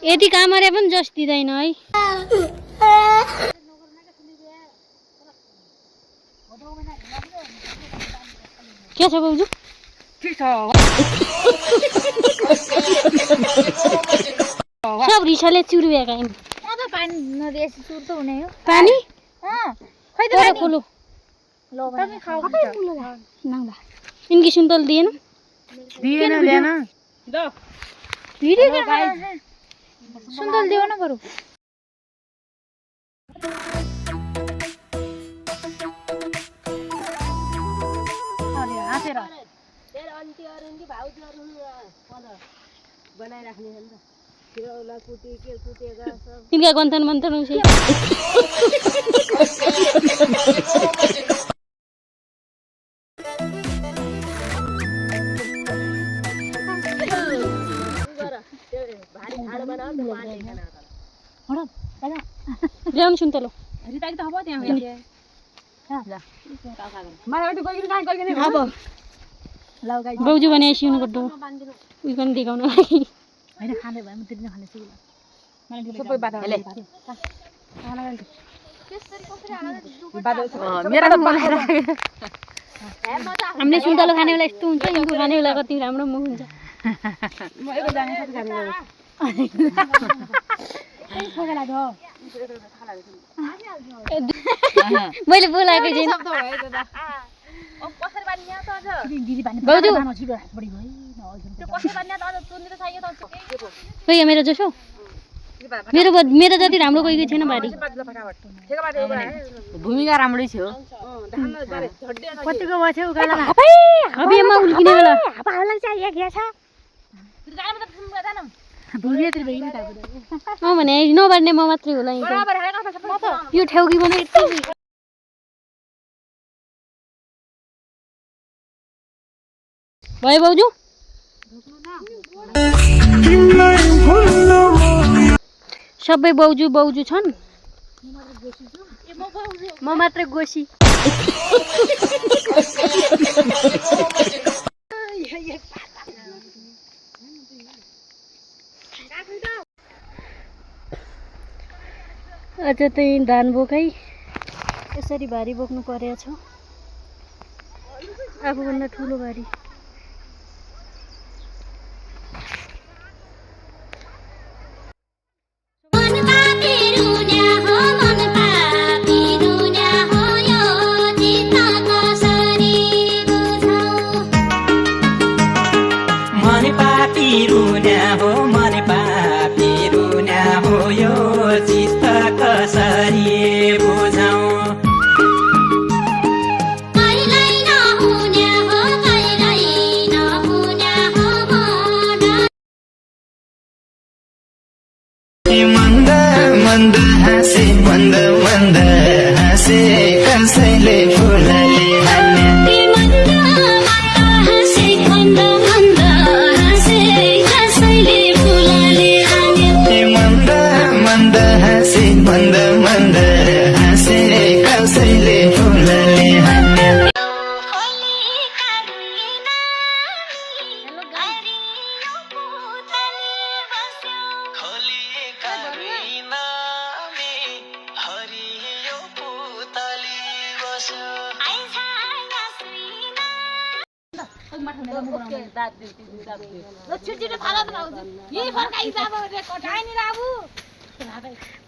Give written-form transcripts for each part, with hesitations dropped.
यति कामरे पनि जस दिँदैन है। के छ बाउजू? ठीक छ। सब रिसाले चुरुएका यिन। पानी नदिएपछि चुर त हुने हो। पानी? खै त पानी खोलो। लो पनि खाऊ नांगा। इनकी सुन्तल दिएन? दिएन ल्यान। ल। भिडियो के खाए? सुन्तल दियो न बरु। अरे हाँसेर। तेरो आन्टी अरुन्डी भाउजूहरु बनाइराख्ने हो नि त। किराउला कुटी के कुटेका सब। तिनका गन्थन मन्थन उसे। भारी ठाडो बनाऊ त पानी खाना त। हडो दादा ल्याउन सुन्तलो। रिताकी त अब त्यहाँ हो के। ल। मलाई त गइकिन कहाँ गइकिन अब लाउ गाई। बाउजू भने सिउनु पर्दो। उही पनि देखाउन लागि। हैन खाने भए म तिर्ने खाने छु ल। सबै बाटा ले। मेरा त मलाई हामीले सुन्तलो खाने बेला यस्तो हुन्छ यिनको खाने बेला कति राम्रो मुख हुन्छ। म एकै जाने साथी खाने बेला। ए फोका लाग्यो। मैले बोलाएको छैन। कसरी बानी यहाँ त अझ दिदी बानी बाउजू छिटो बढी भयो त्यो कसरी बानी त अझ चुन्नी त चाहियो त खोइ मेरो जसो मेरो जति राम्रो कोही छैन बारी। भूमिका राम्रै थियो। कतिको बस्यो उकाला हबियामा उल्किने बेला हापाहरूलाई चाहिँ एक छ भने नबाड्ने म मात्रै होला यो ठेउकी पनि भयो बाउजू। सबै बाउजू बाउजू छन् म मात्रै गोसी। अझ त्यही धान बोकै यसरी भारी बोक्नु परेको छ आफूभन्दा ठुलो भारी।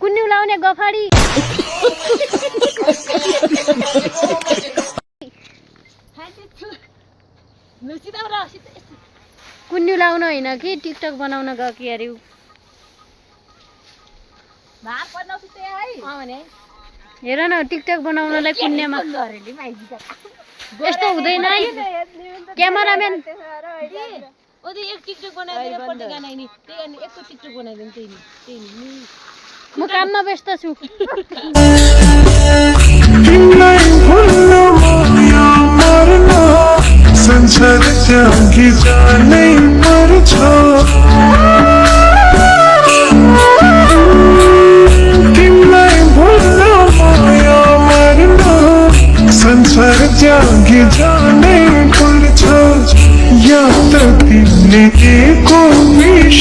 कुन्नी लाउने गफाडी कुन्नी लाउन होइन कि टिकटक बनाउन गयो कि अरे हेर न टिकटक बनाउनलाई कुन्नेमा यस्तो हुँदैन है क्यामेराम्यान। एक टिकटक बनाइदिएर पट्टि गाना नि त्यही अनि एकको टिकटक बनाइदिनु त्यही नि म काममा व्यस्त छु। संसार त्यागी जाने मर्छ तिमीलाई भुल्न माया मर्न संसार त्यागी जाने पर्छ या त तिमीले को विष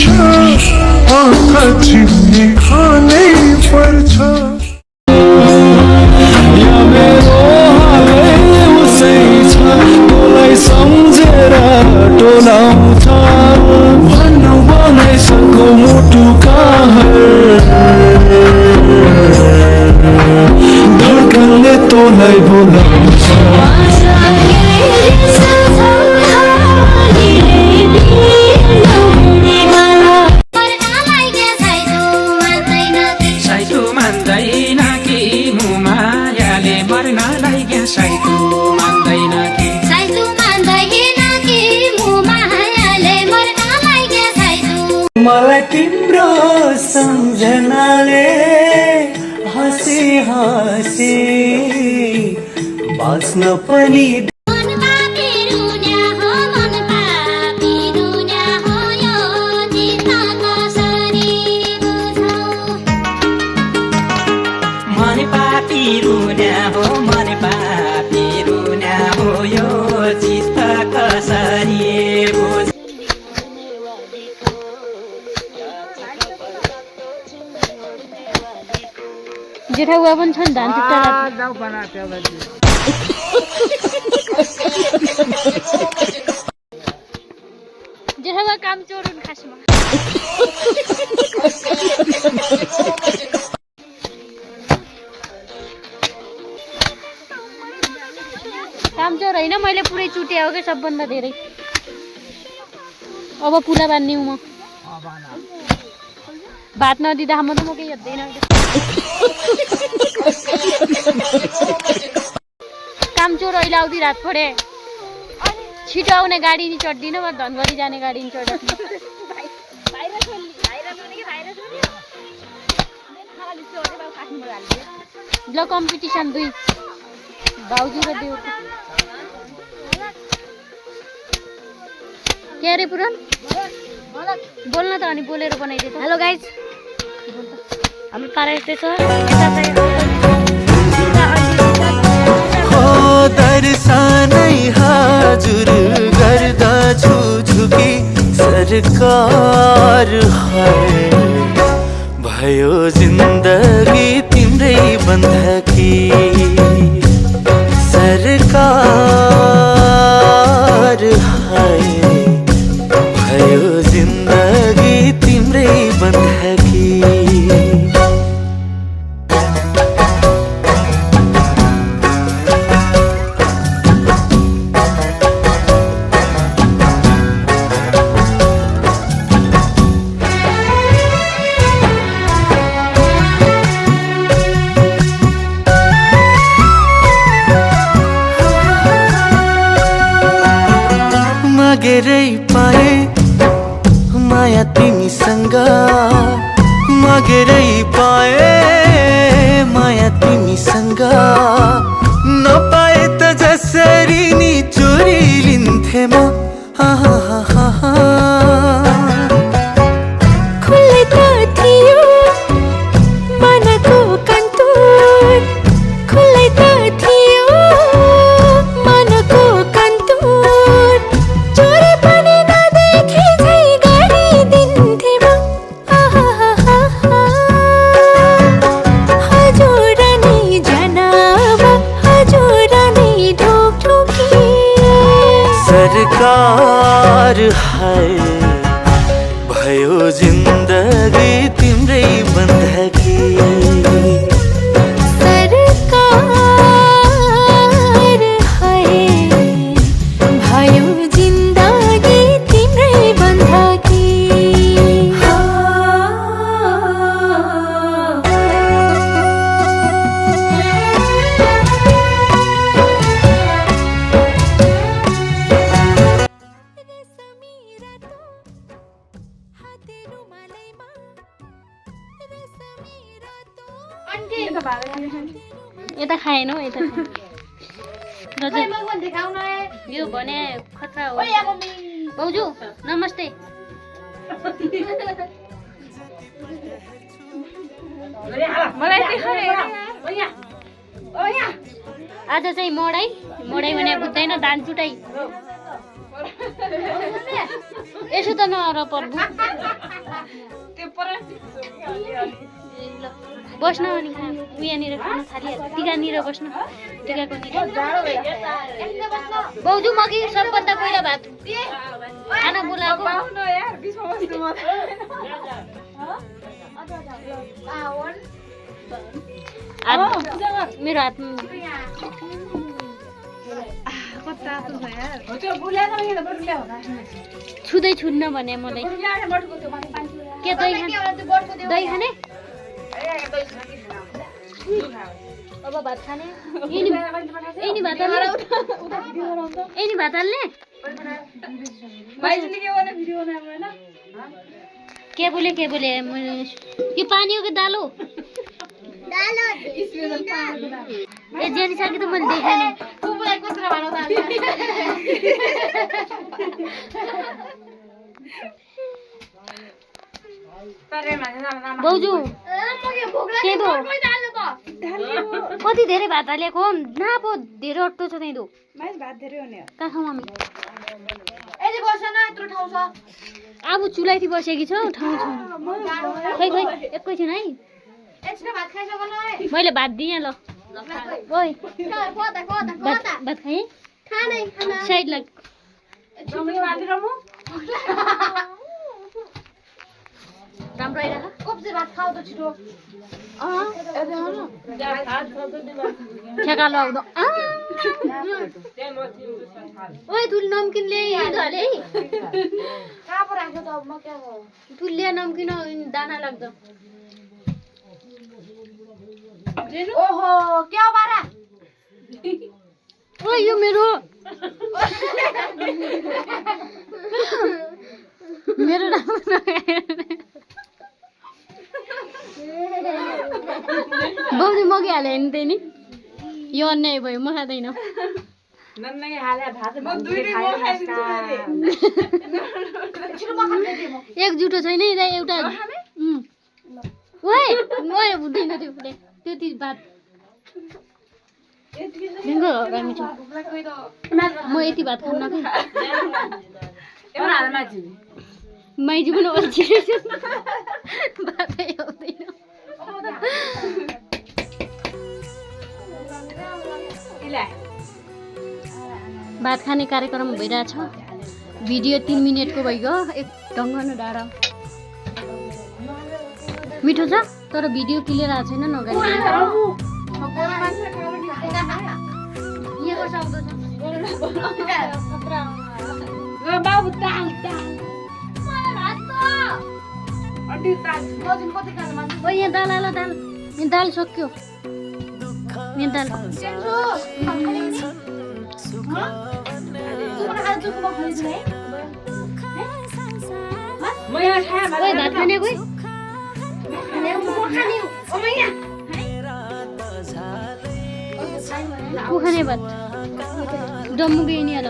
आँखा मलाई तिम्रो सम्झनाले हँसी हँसी बाँच्न पनि मन पापी रुन्या हो यो चित्त कसरी बुझ जेठाउवा पनि छन् धान चुट्टा जेठाउवा काम चोरुन् खासमा काम चोर होइन मैले पुरै चुटे हो क्या सबभन्दा धेरै अब पुला बान्ने म भात नदिँदा म त म केही हेर्दैन काम चोर अहिले आउँदै रात पढे छिटो आउने गाडी नि चढ्दिनँ म धनगढी जाने गाडी नि चढ्दिनँ ल कम्पिटिसन 2 भाउजू र देउ के अरे पुरन बोल्न त अनि बोलेर बनाइदिए त हेलो गाइज हाम्रो पारा यस्तै छ हो दर्शनै हजुर गर्दछु झुकी सरकार है भयो जिन्दगी तिम्रै बन्धकी सरकार है भयो जिन्दगी तिम्रै बन्धकी मगेरै पाए माया तिमीसँग मगेरै पाए माया तिमीसँग नपाए त जसरी नि चोरी लिन्थे म खुल्लै त थियो मनको कन्तुर खुल्लै त थियो मनको कन्तुर चोरी पनि नदेखे झै गरिदिन्थे म हजुर नै जनाब हजुर नै ढोकढोकी सरकार है भयो जिन्दगी तिम्रै बन्धकी सरकार है भयो जिन्दगी तिम्रै बन्धकी यता खाएन हौ यता यो भने खतरा हो भाउजू नमस्ते आज चाहिँ मडाई भने बुझ्दैन धान चुटाइ यसो त नर पर्बु बस्न अनि उयानिर खान थालिहाल्छ टिकानिर बस्न टिकाको भाउजू म कि सबभन्दा पहिला भात खाना बोलाएको मेरो हातमा छुँदै छुन्न भने मलाई के दही खाने अब भात खाने यही भात हाल्ने के बोले यो पानी हो कि दाल हो ए जेनी साकी त मैले देखेँ नि कुबुलाई कसरी भनौ त बाउजू कति धेरै भात हालेको ना पो धेरै अट्टो छ त्यही दो भात धेरै हुने हो कहाँ खाउँ हामी यदि बस्न यत्रो ठाउँ छ अब चुलाइथी बसेकी छौ ठाउँ छैन खै एकैछिन है एकछिन भात खाइसक्नु है मैले भात दिएँ ल ओइ भात खाएँ साइड लाग राम्रो आइरहेको कब्जे भात खाऊ त छिटो ठेका लाउँदो ओइ तू नमकिन ले हाले है कहाँ पो राख्यो त म के हो तू ले नमकिन दाना लाग्दो ओहो के हो बारा ओइ यो मेरो मेरो बाउजी मगी हाले नि त्यही नि यो अन्याय भयो म खाँदैन एकजुटो छैन एउटा ओए हुँदैन त्यो फुले त्यति भात मिठो म यति भात खान्न कि माइजू पनि अल्छिरहेछ भातै आउँदैन भात खाने कार्यक्रम भइरहेछ भिडियो 3 मिनेटको भइगयो एक ढङ्ग न डाँडा मिठो छ तर भिडियो क्लियर आएको छैन नगाई यहाँ दाल हाल दाल यहाँ दाल सक्यो यहाँ दाल भात खाने कोही को खाने भात डम्मु गयो नि ल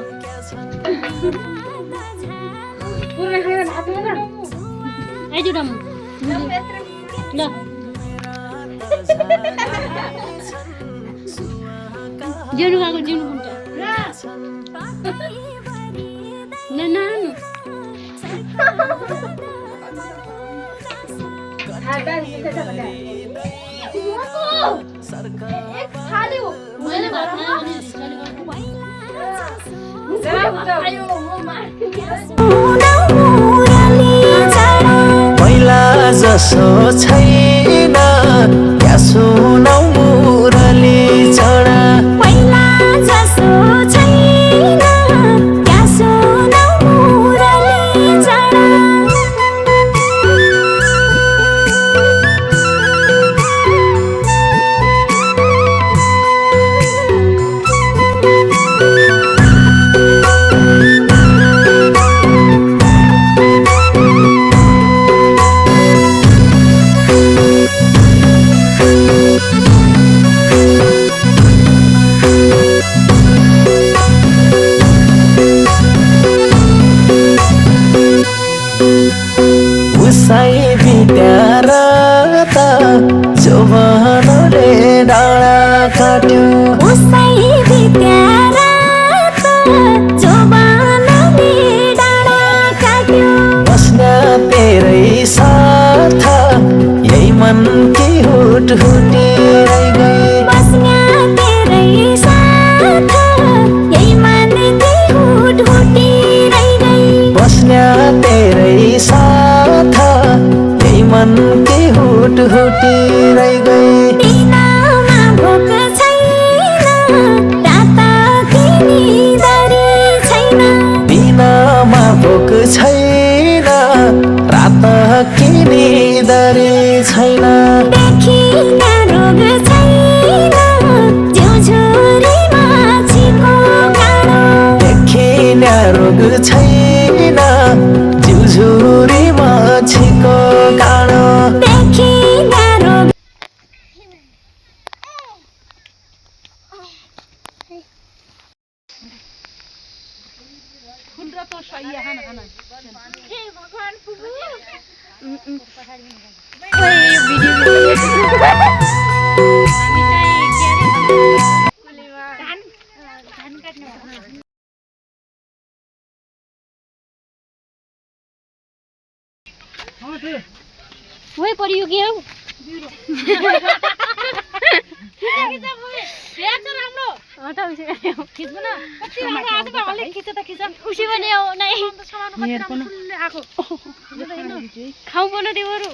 आइजु डम्मु ल जिउनु गएको जिउनु हुन्छ नानु मैले भात पहिला जसो छैन क्या सुनौ मुरली चढा पहिला जसो छैन क्या सुनौ मुरली चढा उसै बित्याएर त जोवनले डाँडा काट्यो उसै बित्याएर त जोवनले डाँडा काट्यो बस्न तेरै साथ यही मन की हुट हुटेरै गई बस्न तेरै साथ यही मन की हुट हुटेरै गई बस्न तेरै साथ यही मन की हुट हुटेरै गई दिनमा भोक छैन रात किनिदरी छैन दिनमा भोक छैन रात किनिदरी छैन देखिन रोग छैन जिउझुरीमा छिको काँडो देखिन रोग छैन जिउझुरीमा छिको वही परियो के हौ उसी भने हो नै खाऊ बोल्नु दियो बरु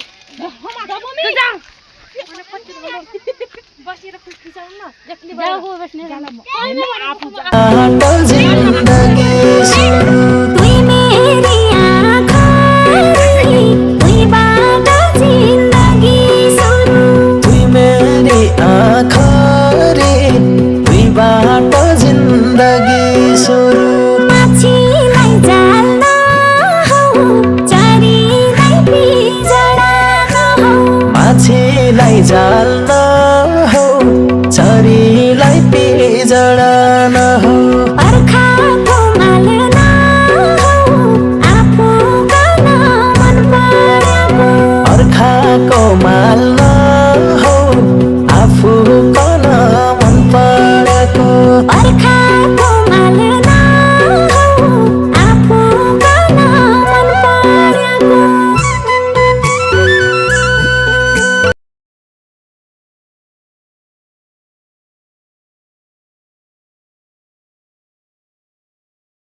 तुई मेरी आँखा तुई बाटो जिन्दगी सुरु तुई मेरी आँखा रे तुई बाटो जिन्दगी सुरु माछीलाई जाल नहौ चरीलाई पिजडा नहौ माछीलाई जाल